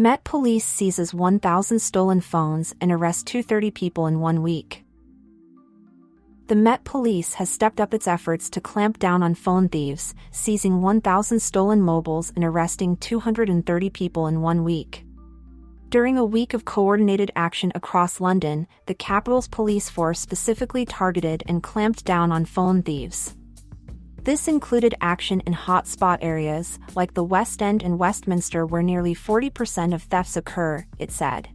Met Police seizes 1,000 stolen phones and arrests 230 people in 1 week. The Met Police has stepped up its efforts to clamp down on phone thieves, seizing 1,000 stolen mobiles and arresting 230 people in 1 week. During a week of coordinated action across London, the capital's police force specifically targeted and clamped down on phone thieves. This included action in hotspot areas, like the West End and Westminster, where nearly 40% of thefts occur, it said.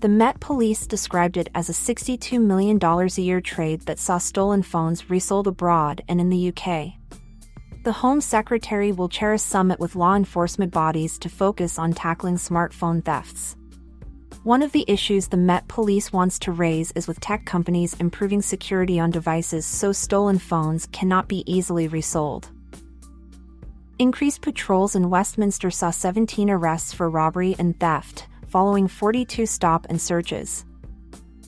The Met Police described it as a $62 million a year trade that saw stolen phones resold abroad and in the UK. The Home Secretary will chair a summit with law enforcement bodies to focus on tackling smartphone thefts. One of the issues the Met Police wants to raise is with tech companies improving security on devices so stolen phones cannot be easily resold. Increased patrols in Westminster saw 17 arrests for robbery and theft, following 42 stop and searches.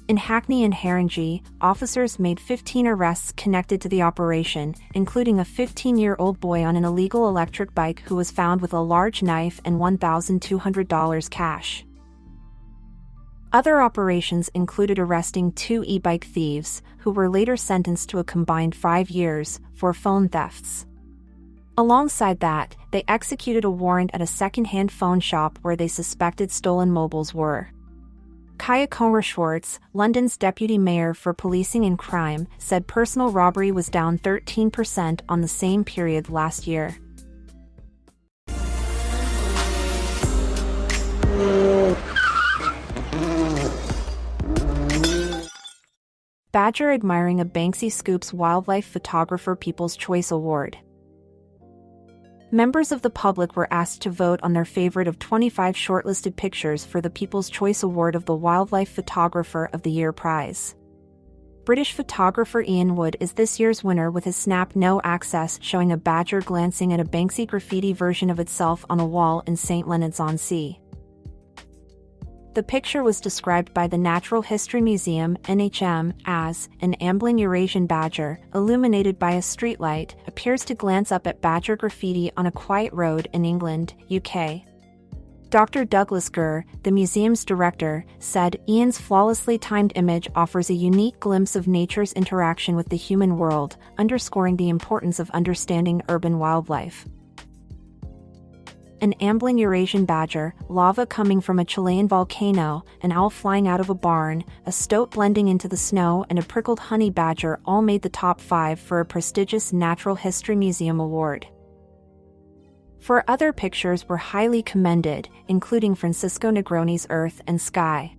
In Hackney and Haringey, officers made 15 arrests connected to the operation, including a 15-year-old boy on an illegal electric bike who was found with a large knife and $1,200 cash. Other operations included arresting 2 e-bike thieves, who were later sentenced to a combined 5 years, for phone thefts. Alongside that, they executed a warrant at a second-hand phone shop where they suspected stolen mobiles were. Kaya Comer-Schwartz, London's deputy mayor for policing and crime, said personal robbery was down 13% on the same period last year. Badger admiring a Banksy scoops wildlife photographer People's Choice Award. Members of the public were asked to vote on their favorite of 25 shortlisted pictures for the People's Choice Award of the Wildlife Photographer of the Year prize. British photographer Ian Wood is this year's winner with his snap No Access showing a badger glancing at a Banksy graffiti version of itself on a wall in St. Leonards-on-Sea. The picture was described by the Natural History Museum (NHM) as an ambling Eurasian badger, illuminated by a streetlight, appears to glance up at badger graffiti on a quiet road in England, UK. Dr. Douglas Gurr, the museum's director, said Ian's flawlessly timed image offers a unique glimpse of nature's interaction with the human world, underscoring the importance of understanding urban wildlife. An ambling Eurasian badger, lava coming from a Chilean volcano, an owl flying out of a barn, a stoat blending into the snow, and a prickled honey badger all made the top 5 for a prestigious Natural History Museum award. 4 other pictures were highly commended, including Francisco Negroni's Earth and Sky.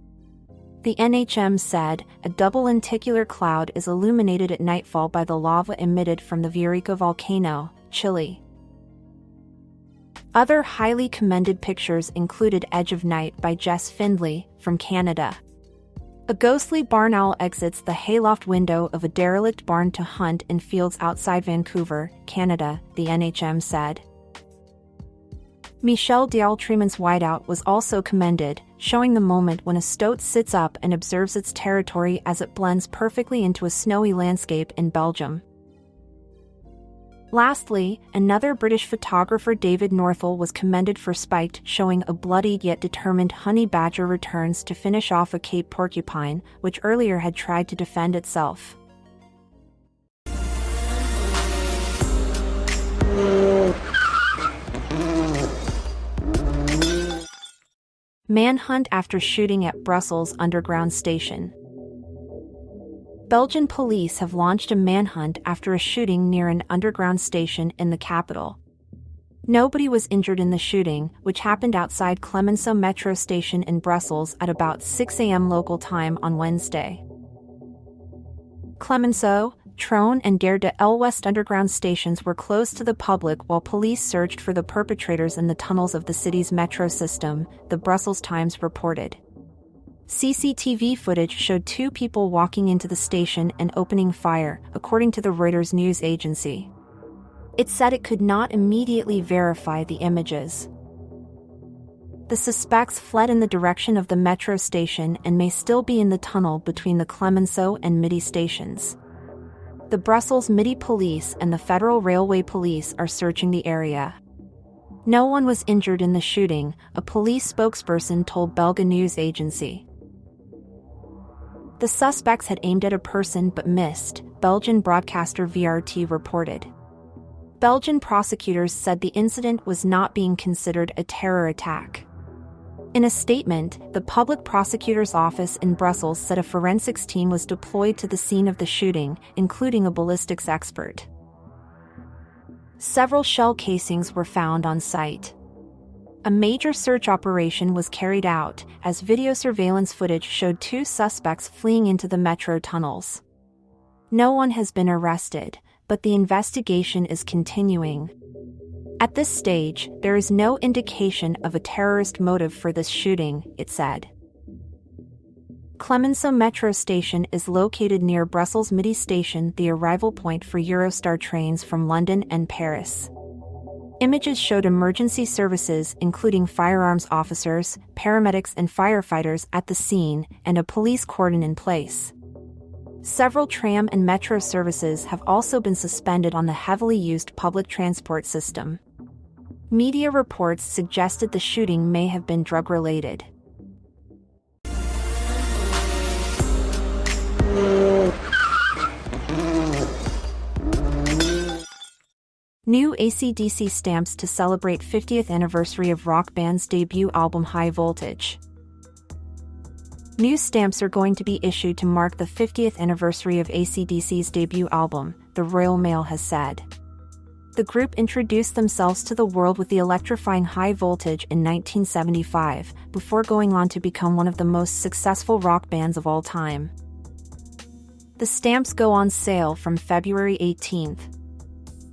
The NHM said, a double lenticular cloud is illuminated at nightfall by the lava emitted from the Villarrica volcano, Chile. Other highly commended pictures included Edge of Night by Jess Findlay, from Canada. A ghostly barn owl exits the hayloft window of a derelict barn to hunt in fields outside Vancouver, Canada, the NHM said. Michel D'Altremont's Whiteout was also commended, showing the moment when a stoat sits up and observes its territory as it blends perfectly into a snowy landscape in Belgium. Lastly, another British photographer David Northall was commended for Spiked, showing a bloodied yet determined honey badger returns to finish off a Cape porcupine, which earlier had tried to defend itself. Manhunt after shooting at Brussels underground station. Belgian police have launched a manhunt after a shooting near an underground station in the capital. Nobody was injured in the shooting, which happened outside Clemenceau metro station in Brussels at about 6 a.m. local time on Wednesday. Clemenceau, Trône and Gare de l'Ouest underground stations were closed to the public while police searched for the perpetrators in the tunnels of the city's metro system, the Brussels Times reported. CCTV footage showed 2 people walking into the station and opening fire, according to the Reuters news agency. It said it could not immediately verify the images. The suspects fled in the direction of the metro station and may still be in the tunnel between the Clemenceau and Midi stations. The Brussels Midi Police and the Federal Railway Police are searching the area. No one was injured in the shooting, a police spokesperson told Belga news agency. The suspects had aimed at a person but missed, Belgian broadcaster VRT reported. Belgian prosecutors said the incident was not being considered a terror attack. In a statement, the public prosecutor's office in Brussels said a forensics team was deployed to the scene of the shooting, including a ballistics expert. Several shell casings were found on site. A major search operation was carried out, as video surveillance footage showed two suspects fleeing into the metro tunnels. No one has been arrested, but the investigation is continuing. At this stage, there is no indication of a terrorist motive for this shooting, it said. Clemenceau metro station is located near Brussels Midi station, the arrival point for Eurostar trains from London and Paris. Images showed emergency services including firearms officers, paramedics and firefighters at the scene, and a police cordon in place. Several tram and metro services have also been suspended on the heavily used public transport system. Media reports suggested the shooting may have been drug-related. New AC/DC stamps to celebrate 50th anniversary of rock band's debut album High Voltage. New stamps are going to be issued to mark the 50th anniversary of AC/DC's debut album, the Royal Mail has said. The group introduced themselves to the world with the electrifying High Voltage in 1975, before going on to become one of the most successful rock bands of all time. The stamps go on sale from February 18th.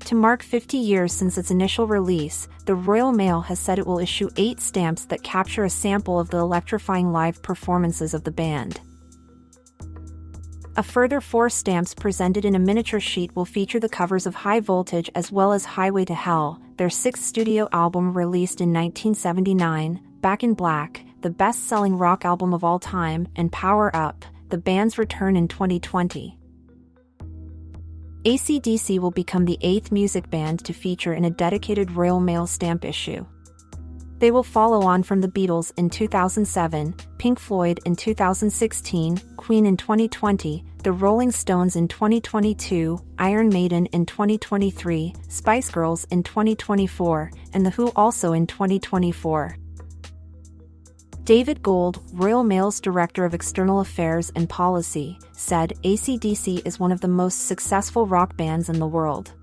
To mark 50 years since its initial release, the Royal Mail has said it will issue 8 stamps that capture a sample of the electrifying live performances of the band. A further 4 stamps presented in a miniature sheet will feature the covers of High Voltage as well as Highway to Hell, their 6th studio album released in 1979, Back in Black, the best-selling rock album of all time, and Power Up, the band's return in 2020. AC/DC will become the 8th music band to feature in a dedicated Royal Mail stamp issue. They will follow on from the Beatles in 2007, Pink Floyd in 2016, Queen in 2020, the Rolling Stones in 2022, Iron Maiden in 2023, Spice Girls in 2024, and The Who also in 2024. David Gold, Royal Mail's Director of External Affairs and Policy, said AC/DC is one of the most successful rock bands in the world.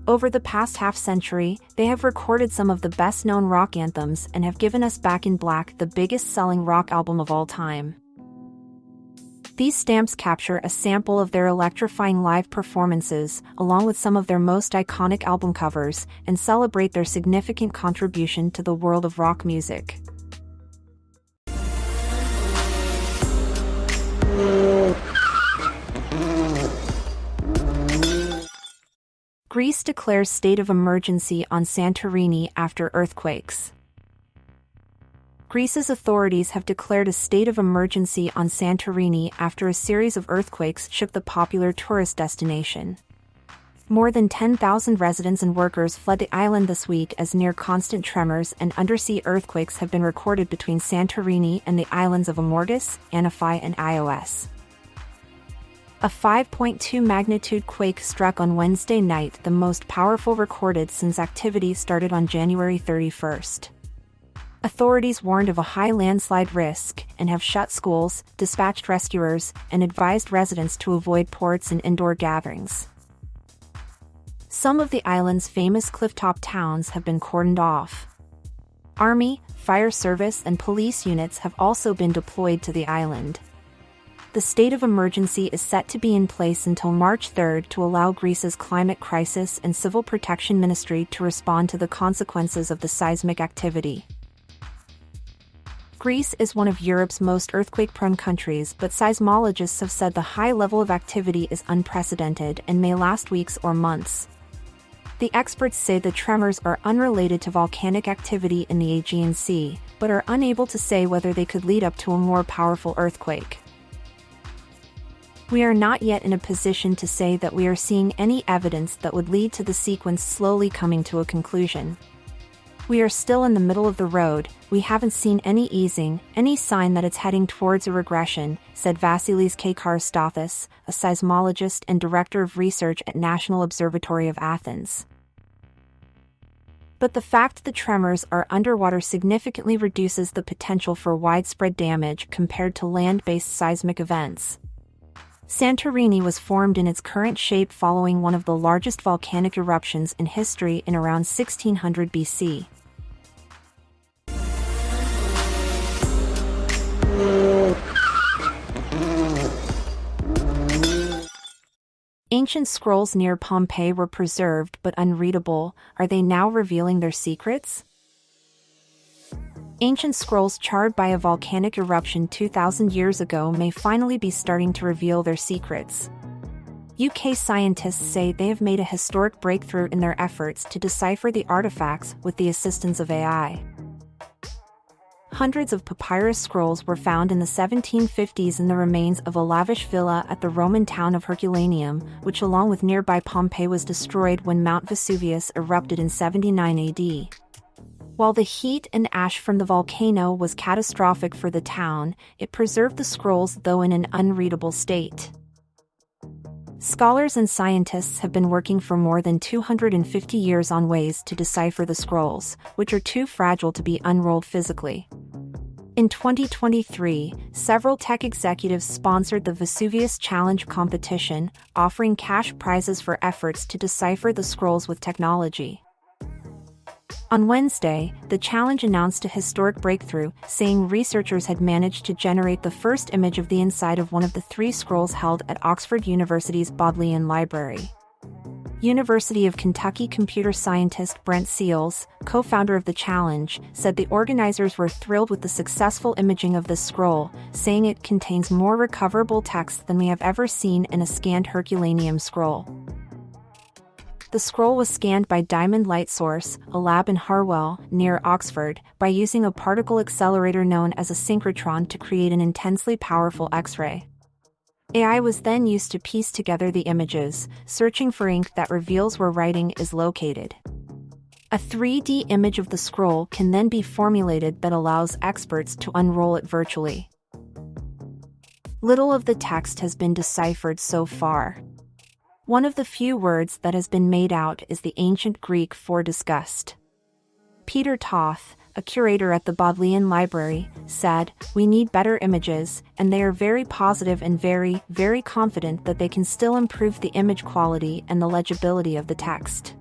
Over the past half-century, they have recorded some of the best-known rock anthems and have given us Back in Black, the biggest-selling rock album of all time. These stamps capture a sample of their electrifying live performances, along with some of their most iconic album covers, and celebrate their significant contribution to the world of rock music. Greece declares state of emergency on Santorini after earthquakes. Greece's authorities have declared a state of emergency on Santorini after a series of earthquakes shook the popular tourist destination. More than 10,000 residents and workers fled the island this week as near-constant tremors and undersea earthquakes have been recorded between Santorini and the islands of Amorgos, Anaphi and Ios. A 5.2 magnitude quake struck on Wednesday night, the most powerful recorded since activity started on January 31st. Authorities warned of a high landslide risk and have shut schools, dispatched rescuers, and advised residents to avoid ports and indoor gatherings. Some of the island's famous clifftop towns have been cordoned off. Army, fire service, and police units have also been deployed to the island. The state of emergency is set to be in place until March 3 to allow Greece's Climate Crisis and Civil Protection Ministry to respond to the consequences of the seismic activity. Greece is one of Europe's most earthquake-prone countries, but seismologists have said the high level of activity is unprecedented and may last weeks or months. The experts say the tremors are unrelated to volcanic activity in the Aegean Sea, but are unable to say whether they could lead up to a more powerful earthquake. We are not yet in a position to say that we are seeing any evidence that would lead to the sequence slowly coming to a conclusion. We are still in the middle of the road, we haven't seen any easing, any sign that it's heading towards a regression, said Vasilis Kkarstathis, a seismologist and director of research at National Observatory of Athens. But the fact the tremors are underwater significantly reduces the potential for widespread damage compared to land-based seismic events. Santorini was formed in its current shape following one of the largest volcanic eruptions in history in around 1600 BC. Ancient scrolls near Pompeii were preserved but unreadable. Are they now revealing their secrets? Ancient scrolls charred by a volcanic eruption 2,000 years ago may finally be starting to reveal their secrets. UK scientists say they have made a historic breakthrough in their efforts to decipher the artifacts with the assistance of AI. Hundreds of papyrus scrolls were found in the 1750s in the remains of a lavish villa at the Roman town of Herculaneum, which along with nearby Pompeii was destroyed when Mount Vesuvius erupted in 79 AD. While the heat and ash from the volcano was catastrophic for the town, it preserved the scrolls though in an unreadable state. Scholars and scientists have been working for more than 250 years on ways to decipher the scrolls, which are too fragile to be unrolled physically. In 2023, several tech executives sponsored the Vesuvius Challenge competition, offering cash prizes for efforts to decipher the scrolls with technology. On Wednesday, the challenge announced a historic breakthrough, saying researchers had managed to generate the first image of the inside of one of the 3 scrolls held at Oxford University's Bodleian Library. University of Kentucky computer scientist Brent Seals, co-founder of the challenge, said the organizers were thrilled with the successful imaging of this scroll, saying it contains more recoverable text than we have ever seen in a scanned Herculaneum scroll. The scroll was scanned by Diamond Light Source, a lab in Harwell, near Oxford, by using a particle accelerator known as a synchrotron to create an intensely powerful X-ray. AI was then used to piece together the images, searching for ink that reveals where writing is located. A 3D image of the scroll can then be formulated that allows experts to unroll it virtually. Little of the text has been deciphered so far. One of the few words that has been made out is the ancient Greek for disgust. Peter Toth, a curator at the Bodleian Library, said, "We need better images, and they are very positive and very, very confident that they can still improve the image quality and the legibility of the text."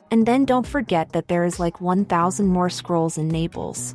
And then don't forget that there is like 1,000 more scrolls in Naples.